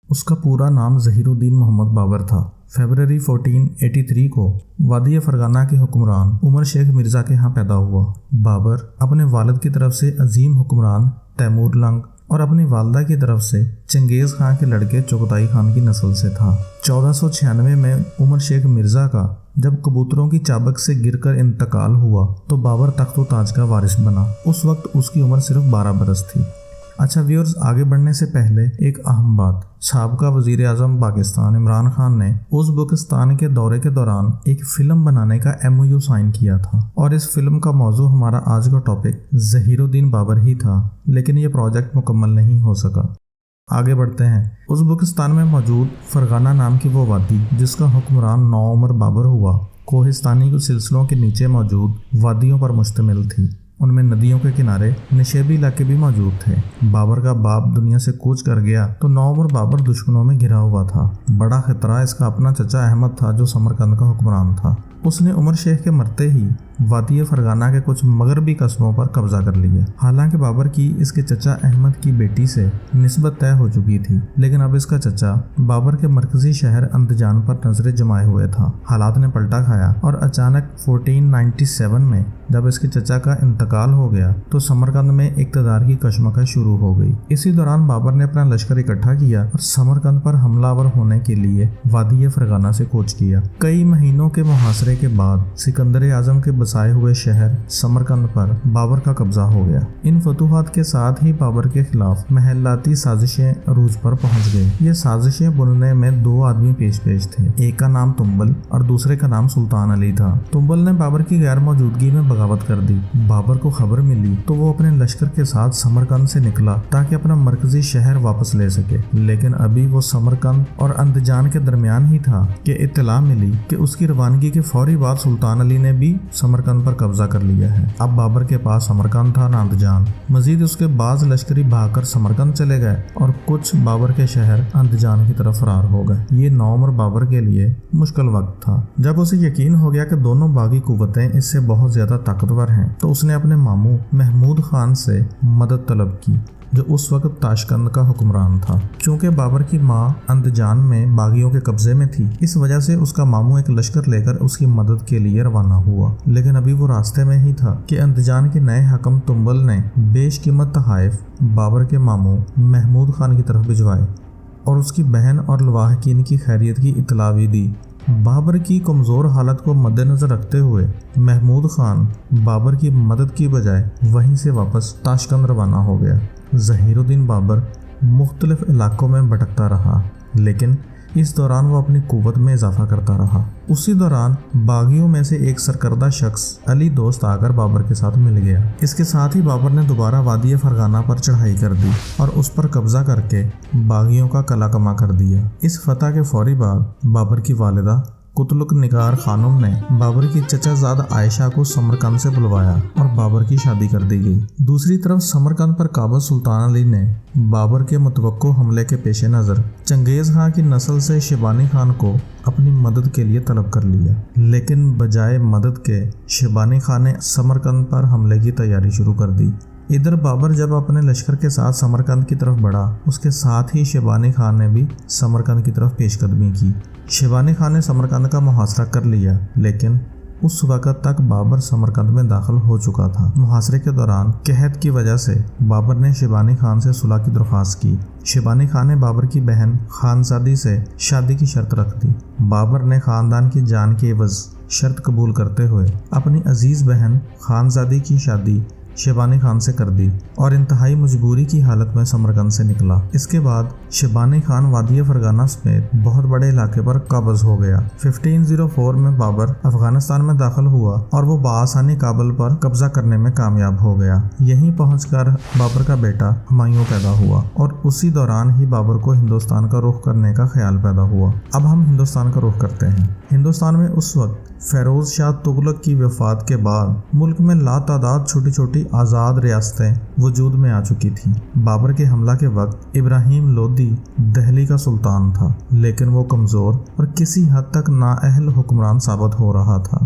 اس کا پورا نام ظہیر الدین محمد بابر تھا۔ فیبرری 1483 کو وادی فرغانہ کے حکمران عمر شیخ مرزا کے ہاں پیدا ہوا۔ بابر اپنے والد کی طرف سے عظیم حکمران تیمور لنگ اور اپنی والدہ کی طرف سے چنگیز خان کے لڑکے چغتائی خان کی نسل سے تھا۔ 1496 میں عمر شیخ مرزا کا جب کبوتروں کی چابک سے گر کر انتقال ہوا تو بابر تخت و تاج کا وارث بنا۔ اس وقت اس کی عمر صرف 12 برس تھی۔ اچھا ویورز، آگے بڑھنے سے پہلے ایک اہم بات، سابقہ وزیر اعظم پاکستان عمران خان نے ازبکستان کے دورے کے دوران ایک فلم بنانے کا MOU سائن کیا تھا، اور اس فلم کا موضوع ہمارا آج کا ٹاپک ظہیر الدین بابر ہی تھا، لیکن یہ پروجیکٹ مکمل نہیں ہو سکا۔ آگے بڑھتے ہیں۔ ازبکستان میں موجود فرغانہ نام کی وہ وادی جس کا حکمران نوعمر بابر ہوا، کوہستانی کے سلسلوں کے نیچے موجود وادیوں پر مشتمل تھی۔ ان میں ندیوں کے کنارے نشیبی علاقے بھی موجود تھے۔ بابر کا باپ دنیا سے کوچ کر گیا تو نوعمر بابر دشمنوں میں گھرا ہوا تھا۔ بڑا خطرہ اس کا اپنا چچا احمد تھا جو سمرقند کا حکمران تھا۔ اس نے عمر شیخ کے مرتے ہی وادی فرغانہ کے کچھ مغربی قصبوں پر قبضہ کر لیا۔ حالانکہ بابر کی اس کے چچا احمد کی بیٹی سے نسبت طے ہو چکی تھی، لیکن اب اس کا چچا بابر کے مرکزی شہر اندجان پر نظریں جمائے ہوئے تھا۔ حالات نے پلٹا کھایا اور اچانک 1497 میں جب اس کے چچا کا انتقال ہو گیا تو سمرقند میں اقتدار کی کشمکش شروع ہو گئی۔ اسی دوران بابر نے اپنا لشکر اکٹھا کیا اور سمرقند پر حملہ آور ہونے کے لیے وادی فرغانہ سے کوچ کیا۔ کئی مہینوں کے محاصرے کے بعد سکندر اعظم کے بسائے ہوئے شہر سمرقند پر بابر کا قبضہ ہو گیا۔ ان فتوحات کے ساتھ ہی بابر کے خلاف محلاتی سازشیں عروج پر پہنچ گئی۔ یہ سازشیں بننے میں 2 آدمی پیش تھے، ایک کا نام تنبل اور دوسرے کا نام سلطان علی تھا۔ تنبل نے بابر کی غیر موجودگی میں بغاوت کر دی۔ بابر کو خبر ملی تو وہ اپنے لشکر کے ساتھ سمرقند سے نکلا تاکہ اپنا مرکزی شہر واپس لے سکے، لیکن ابھی وہ سمرقند اور اندجان کے درمیان ہی تھا کہ اطلاع ملی کہ اس کی روانگی کے فوری بعد سلطان علی نے بھی سمرقند پر قبضہ کر لیا ہے۔ اب بابر کے پاس سمرقند تھا نہ اندجان۔ مزید اس کے بعض لشکری بھاگ کر سمرقند چلے گئے اور کچھ بابر کے شہر اندجان کی طرف فرار ہو گئے۔ یہ نوعمر بابر کے لیے مشکل وقت تھا۔ جب اسے یقین ہو گیا کہ دونوں باغی قوتیں اس سے بہت زیادہ طاقتور ہیں تو اس نے اپنے ماموں محمود خان سے مدد طلب کی جو اس وقت تاشقند کا حکمران تھا۔ چونکہ بابر کی ماں اندجان میں باغیوں کے قبضے میں تھی، اس وجہ سے اس کا ماموں ایک لشکر لے کر اس کی مدد کے لیے روانہ ہوا، لیکن ابھی وہ راستے میں ہی تھا کہ اندجان کے نئے حکم تنبل نے بیش قیمت تحائف بابر کے ماموں محمود خان کی طرف بھجوائے اور اس کی بہن اور لواحقین کی خیریت کی اطلاع بھی دی۔ بابر کی کمزور حالت کو مد نظر رکھتے ہوئے محمود خان بابر کی مدد کی بجائے وہیں سے واپس تاشقند روانہ ہو گیا۔ ظہیر الدین بابر مختلف علاقوں میں بھٹکتا رہا، لیکن اس دوران وہ اپنی قوت میں اضافہ کرتا رہا۔ اسی دوران باغیوں میں سے ایک سرکردہ شخص علی دوست آ کر بابر کے ساتھ مل گیا۔ اس کے ساتھ ہی بابر نے دوبارہ وادی فرغانہ پر چڑھائی کر دی اور اس پر قبضہ کر کے باغیوں کا قلعہ کما کر دیا۔ اس فتح کے فوری بعد بابر کی والدہ قتلک نگار خانم نے بابر کی چچا زاد عائشہ کو سمرقند سے بلوایا اور بابر کی شادی کر دی گئی۔ دوسری طرف سمرقند پر قابض سلطان علی نے بابر کے متوقع حملے کے پیش نظر چنگیز خان کی نسل سے شیبانی خان کو اپنی مدد کے لیے طلب کر لیا، لیکن بجائے مدد کے شیبانی خان نے سمرقند پر حملے کی تیاری شروع کر دی۔ ادھر بابر جب اپنے لشکر کے ساتھ سمرقند کی طرف بڑھا، اس کے ساتھ ہی شیبانی خان نے بھی سمرقند کی طرف پیش قدمی کی۔ شیبانی خان نے سمرقند کا محاصرہ کر لیا، لیکن اس وقت تک بابر سمرقند میں داخل ہو چکا تھا۔ محاصرے کے دوران قحط کی وجہ سے بابر نے شیبانی خان سے صلح کی درخواست کی۔ شیبانی خان نے بابر کی بہن خانزادی سے شادی کی شرط رکھ دی۔ بابر نے خاندان کی جان کے عوض شرط قبول کرتے ہوئے اپنی عزیز بہن خانزادی کی شادی شیبانی خان سے کر دی اور انتہائی مجبوری کی حالت میں سمرقند سے نکلا۔ اس کے بعد شیبانی خان وادی فرغانہ سمیت بہت بڑے علاقے پر قابض ہو گیا۔ 1504 میں بابر افغانستان میں داخل ہوا اور وہ بآسانی کابل پر قبضہ کرنے میں کامیاب ہو گیا۔ یہیں پہنچ کر بابر کا بیٹا ہمایوں پیدا ہوا اور اسی دوران ہی بابر کو ہندوستان کا رخ کرنے کا خیال پیدا ہوا۔ اب ہم ہندوستان کا رخ کرتے ہیں۔ ہندوستان میں اس وقت فیروز شاہ تغلق کی وفات کے بعد ملک میں لاتعداد چھوٹی چھوٹی آزاد ریاستیں وجود میں آ چکی تھیں۔ بابر کے حملہ کے وقت ابراہیم لودھی دہلی کا سلطان تھا، لیکن وہ کمزور اور کسی حد تک نااہل حکمران ثابت ہو رہا تھا۔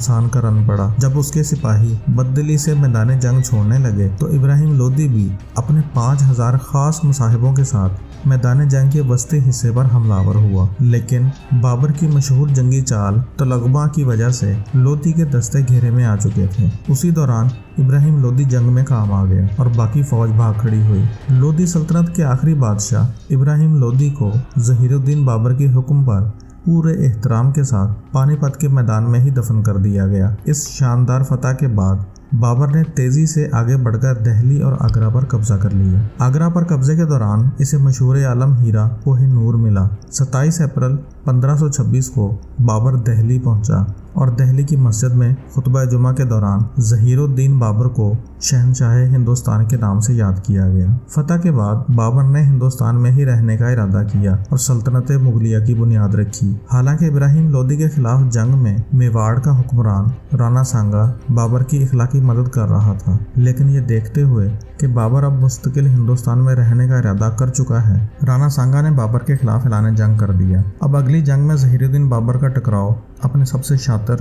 شمشان کا رن پڑا۔ جب اس کے سپاہی بددلی سے میدان جنگ چھوڑنے لگے تو ابراہیم لودھی بھی اپنے 5000 خاص مصاحبوں کے ساتھ میدان جنگ کے وسطی حصے پر حملہ آور ہوا، لیکن بابر کی مشہور جنگی چال تلغبہ کی وجہ سے لودھی کے دستے گھیرے میں آ چکے تھے۔ اسی دوران ابراہیم لودھی جنگ میں کام آ گیا اور باقی فوج بھاگ کھڑی ہوئی۔ لودھی سلطنت کے آخری بادشاہ ابراہیم لودھی کو ظہیر الدین بابر کے حکم پر پورے احترام کے ساتھ پانی پت کے میدان میں ہی دفن کر دیا گیا۔ اس شاندار فتح کے بعد بابر نے تیزی سے آگے بڑھ کر دہلی اور آگرہ پر قبضہ کر لیا۔ آگرہ پر قبضے کے دوران اسے مشہور عالم ہیرا کوہ نور ملا۔ 27 اپریل 1526 کو بابر دہلی پہنچا اور دہلی کی مسجد میں خطبہ جمعہ کے دوران ظہیر الدین بابر کو شہنشاہ ہندوستان کے نام سے یاد کیا گیا۔ فتح کے بعد بابر نے ہندوستان میں ہی رہنے کا ارادہ کیا اور سلطنت مغلیہ کی بنیاد رکھی۔ حالانکہ ابراہیم لودھی کے خلاف جنگ میں میواڑ کا حکمران رانا سانگا بابر کی اخلاقی مدد کر رہا تھا، لیکن یہ دیکھتے ہوئے کہ بابر اب مستقل ہندوستان میں رہنے کا ارادہ کر چکا ہے، رانا سانگا نے بابر کے خلاف اعلان جنگ کر دیا۔ اب اگلی جنگ میں ظہیر الدین بابر کا ٹکراؤ اپنے سب سے شاطر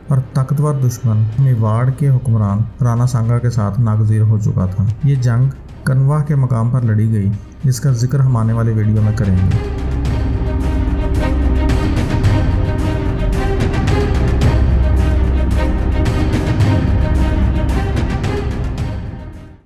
اور طاقتور دشمن میواڑ کے حکمران رانا سانگا کے ساتھ ناگزیر ہو چکا تھا۔ یہ جنگ کنوا کے مقام پر لڑی گئی، جس کا ذکر ہم آنے والے ویڈیو میں کریں گے۔